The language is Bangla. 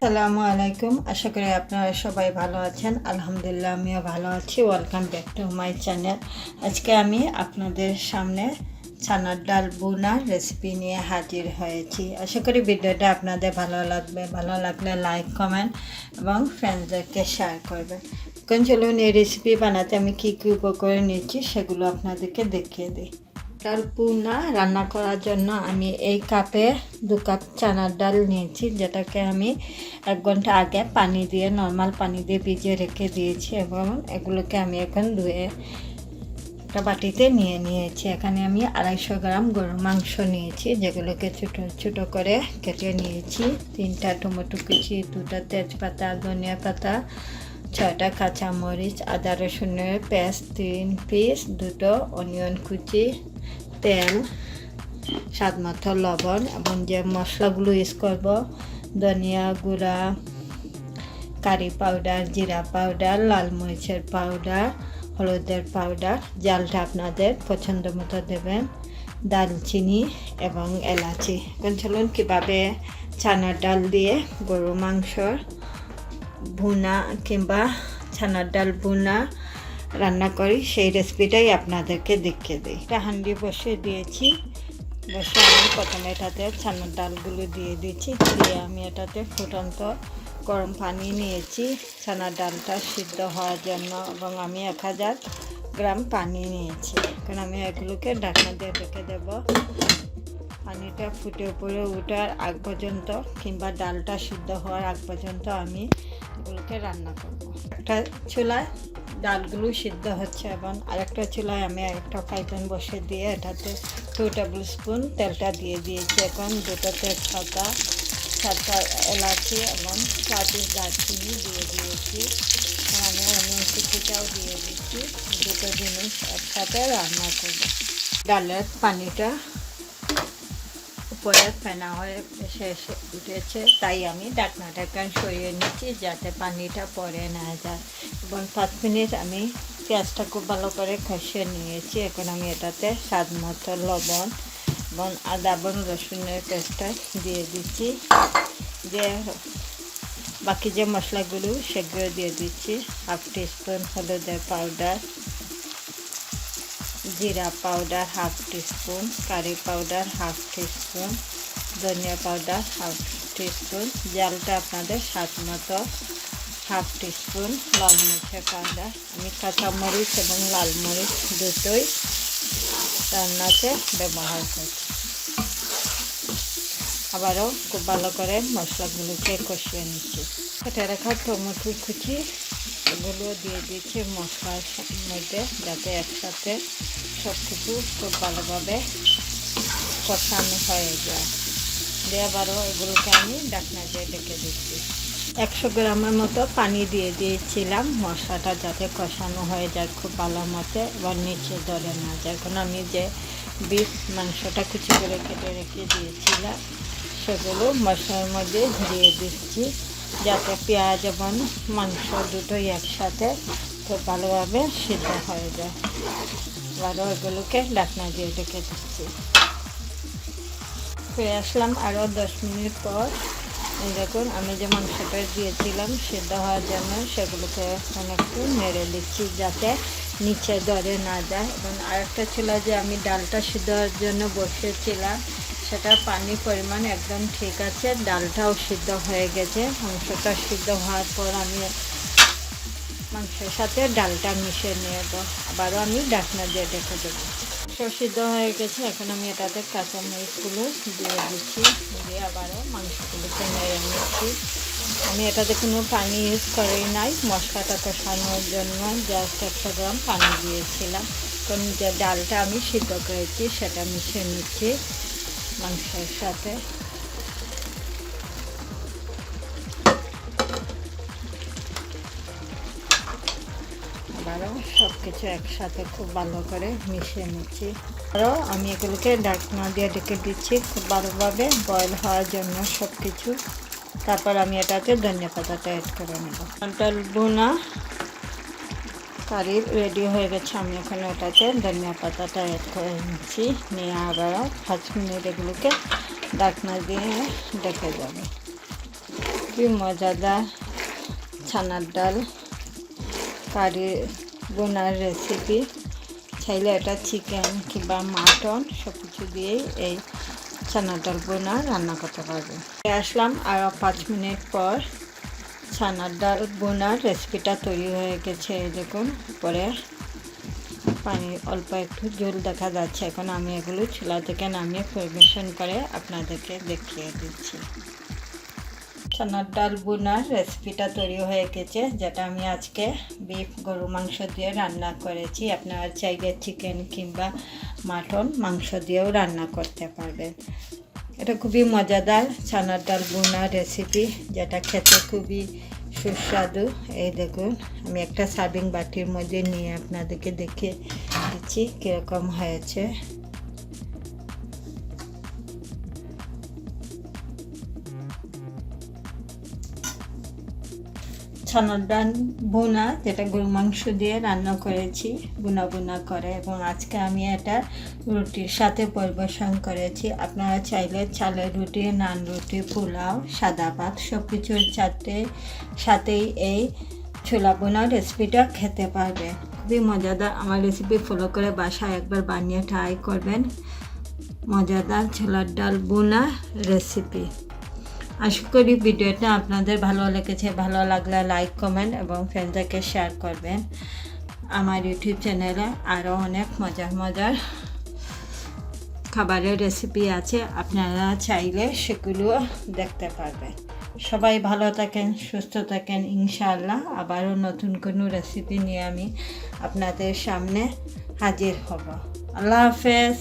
আসসালামু আলাইকুম। আশা করি আপনারা সবাই ভালো আছেন। আলহামদুলিল্লাহ আমিও ভালো আছি। Welcome back to my channel. আজকে আমি আপনাদের সামনে ছানার ডাল বোনার রেসিপি নিয়ে হাজির হয়েছি। আশা করি ভিডিওটা আপনাদের ভালো লাগবে। ভালো লাগলে লাইক, কমেন্ট এবং ফ্রেন্ডসদেরকে শেয়ার করবেন। এখন চলুন এই রেসিপি বানাতে আমি কী কী উপকরণ নিচ্ছি সেগুলো আপনাদেরকে দেখিয়ে দিই। ডাল বোনা রান্না করার জন্য আমি এই কাপে 2 কাপ চানার ডাল নিয়েছি, যেটাকে আমি 1 ঘন্টা আগে পানি দিয়ে নর্মাল পানি দিয়ে ভিজিয়ে রেখে দিয়েছি এবং এগুলোকে আমি এখন ধুয়ে একটা বাটিতে নিয়েছি। এখানে আমি 250 গ্রাম গরুর মাংস নিয়েছি, যেগুলোকে ছোটো ছোটো করে কেটে নিয়েছি। 3টা টমেটো কুচি, 2টা তেজপাতা, ধনিয়া পাতা, 6টা কাঁচামরিচ, আদা রসুনের পেস্ট 3 পিস, 2টো অনিয়ন কুচি, তেল, স্বাদ মতো লবণ এবং যে মশলাগুলো ইউজ করব ধনিয়া গুঁড়া, কারি পাউডার, জিরা পাউডার, লাল মরিচের পাউডার, হলুদের পাউডার। জালটা আপনাদের পছন্দ মতো দেবেন, দারচিনি এবং এলাচি। এখন চলুন কীভাবে ছানার ডাল দিয়ে গরুর মাংসর ভুনা কিংবা ছানার ডাল ভুনা রান্না করি সেই রেসিপিটাই আপনাদেরকে দেখিয়ে দিই। একটা হাঁড়ি বসিয়ে দিয়েছি। বসে আমি প্রথমে এটাতে ছানার ডালগুলো দিয়ে দিচ্ছি। দিয়ে আমি এটাতে ফুটন্ত গরম পানি নিয়েছি ছানার ডালটা সিদ্ধ হওয়ার জন্য, এবং আমি 1000 গ্রাম পানি নিয়েছি। এখন আমি এগুলোকে ঢাকনা দিয়ে রেখে দেবো। পানিটা ফুটে উপরে ওঠার আগ পর্যন্ত কিংবা ডালটা সিদ্ধ হওয়ার আগ পর্যন্ত আমি এগুলোকে রান্না করব। একটা চুলায় ডালগুলো সিদ্ধ হচ্ছে এবং আরেকটা চুলায় আমি একটা ফ্রাই প্যান বসে দিয়ে এটাতে 2 টেবিল স্পুন তেলটা দিয়ে দিয়েছি। এখন 2টো তেজপাতা, 7টা এলাচি এবং 4 পিস দারচিনি দিয়ে দিয়েছি। আমি অনিয়ন কুচিটাও দিয়ে দিচ্ছি। 2টো জিনিস একসাথে রান্না করব। ডালের পানিটা উপরে ফেনা হয়ে এসে উঠেছে, তাই আমি ঢাকনাটা সরিয়ে নিচ্ছি যাতে পানিটা পড়ে না যায়। এবং 5 মিনিট আমি পেঁয়াজটা খুব ভালো করে কষিয়ে নিয়েছি। এখন আমি এটাতে স্বাদ মতো লবণ এবং আদা এবং রসুনের পেস্টটা দিয়ে দিচ্ছি। দিয়ে বাকি যে মশলাগুলো সেগুলো দিয়ে দিচ্ছি। 1/2 টিস্পুন হলুদের পাউডার, জিরা powder 1/2 teaspoon, curry powder 1/2 teaspoon, ধনিয়া পাউডার 1/2 টিস্পুন, জালটা আপনাদের স্বাদ মতো 1/2 টিস্পুন, লাল মরিচের পাউডার। আমি কাঁচামরিচ এবং লাল মরিচ দুটোই রান্নাতে ব্যবহার করছি। আবারও খুব ভালো করে মশলাগুলোকে কষিয়ে নিচ্ছি। কেটে রাখা টমেটো কুচি এগুলো দিয়ে দিচ্ছি মশলার মধ্যে, যাতে একসাথে সব কিছু খুব ভালোভাবে কষানো হয়ে যায়। দিয়ে আবারও এগুলোকে আমি ঢাকনা দিয়ে ঢেকে দিচ্ছি। 100 গ্রামের মতো পানি দিয়ে দিয়েছিলাম মশলাটা যাতে কষানো হয়ে যায় খুব ভালো মতো এবং নিচে ধরে না যায়। এখন আমি যে বিফ মাংসটা কুচি করে কেটে রেখে দিয়েছিলাম সেগুলো মশলার মধ্যে দিয়ে দিচ্ছি, যাতে পেঁয়াজ এবং মাংস দুটোই একসাথে খুব ভালোভাবে সিদ্ধ হয়ে যায়। আবারও এগুলোকে ঢাকনা দিয়ে ঢেকে দিচ্ছি। ফিরে আসলাম আরও 10 মিনিট পর। দেখুন আমি যে মাংসটা দিয়েছিলাম সিদ্ধ হওয়ার জন্য সেগুলোকে এখন একটু নেড়ে দিচ্ছি যাতে নিচে ধরে না যায়। এবং আরেকটা ছিল যে আমি ডালটা সিদ্ধ হওয়ার জন্য বসিয়েছিলাম, সেটার পানির পরিমাণ একদম ঠিক আছে, ডালটাও সিদ্ধ হয়ে গেছে। মাংসটা সিদ্ধ হওয়ার পর আমি মাংসের সাথে ডালটা মিশিয়ে নেব। আবারও আমি ঢাকনা দিয়ে ঢেকে দেবো। সব সিদ্ধ হয়ে গেছে। এখন আমি এটাতে কাঁচামরিচগুলো দিয়ে দিচ্ছি, দিয়ে আবারও মাংসগুলোকে নেড়ে নিচ্ছি। আমি এটাতে কোনো পানি ইউজ করি নাই, মশলাটা কষানোর জন্য জাস্ট 100 গ্রাম পানি দিয়েছিলাম। এখন যে ডালটা আমি সিদ্ধ করেছি সেটা মিশিয়ে নিচ্ছি মাংসের সাথে। আবারও সব কিছু একসাথে খুব ভালো করে মিশিয়ে নিচ্ছি। আরও আমি এগুলোকে ঢাকনা দিয়ে ঢেকে দিচ্ছি খুব ভালোভাবে বয়েল হওয়ার জন্য সব কিছু। তারপর আমি এটাতে ধনিয়া পাতাটা অ্যাড করে নেব। ডাল বোনা কারি রেডি হয়ে গেছে। আমি এখন এটাতে ধনিয়া পাতাটা অ্যাড করে নিচ্ছি। নিয়ে আবারও 5 মিনিট এগুলোকে ঢাকনা দিয়ে ঢেকে যাবে। খুবই মজাদার ছানার ডাল কারি বোনার রেসিপি। চাইলে এটা চিকেন কিংবা মাটন সব কিছু দিয়েই এই ছানা ডাল বোনা রান্না করতে পারবে। আসলাম আরও 5 মিনিট পর ছানার ডাল বোনার রেসিপিটা তৈরি হয়ে গেছে। এই দেখুন উপরে পানি অল্প একটু জল দেখা যাচ্ছে। এখন আমি এগুলো চুলা থেকে নামিয়ে পরিবেশন করে আপনাদেরকে দেখিয়ে দিচ্ছি। ছানার ডাল বোনার রেসিপিটা তৈরি হয়ে গেছে, যেটা আমি আজকে বিফ গরু মাংস দিয়ে রান্না করেছি। আপনারা চাইলে চিকেন কিংবা মাটন মাংস দিয়েও রান্না করতে পারবেন। এটা খুবই মজাদার ছানার ডাল বোনার রেসিপি, যেটা খেতে খুবই সুস্বাদু। এই দেখুন আমি একটা সার্ভিং বাটির মধ্যে নিয়ে আপনাদেরকে দেখিয়ে দিচ্ছি কীরকম হয়েছে। ছানার ডাল বোনা যেটা গরু মাংস দিয়ে রান্না করেছি বোনা বোনা করে, এবং আজকে আমি এটা রুটির সাথে পরিবেশন করেছি। আপনারা চাইলে চালের রুটি, নান রুটি, পোলাও, সাদা ভাত সব কিছুর সাথেই এই ছোলা বোনা রেসিপিটা খেতে পারবেন। খুবই মজাদার। আমার রেসিপি ফলো করে বাসায় একবার বানিয়ে ট্রাই করবেন। মজাদার ছোলার ডাল বোনা রেসিপি। আশা করি ভিডিওটা আপনাদের ভালো লেগেছে। ভালো লাগলে লাইক, কমেন্ট এবং ফ্রেন্ডদেরকে শেয়ার করবেন। আমার ইউটিউব চ্যানেলে আরও অনেক মজার খাবারের রেসিপি আছে, আপনারা চাইলে সেগুলো দেখতে পারবেন। সবাই ভালো থাকেন, সুস্থ থাকেন। ইনশাআল্লাহ আবারও নতুন কোনো রেসিপি নিয়ে আমি আপনাদের সামনে হাজির হব। আল্লাহ হাফেজ।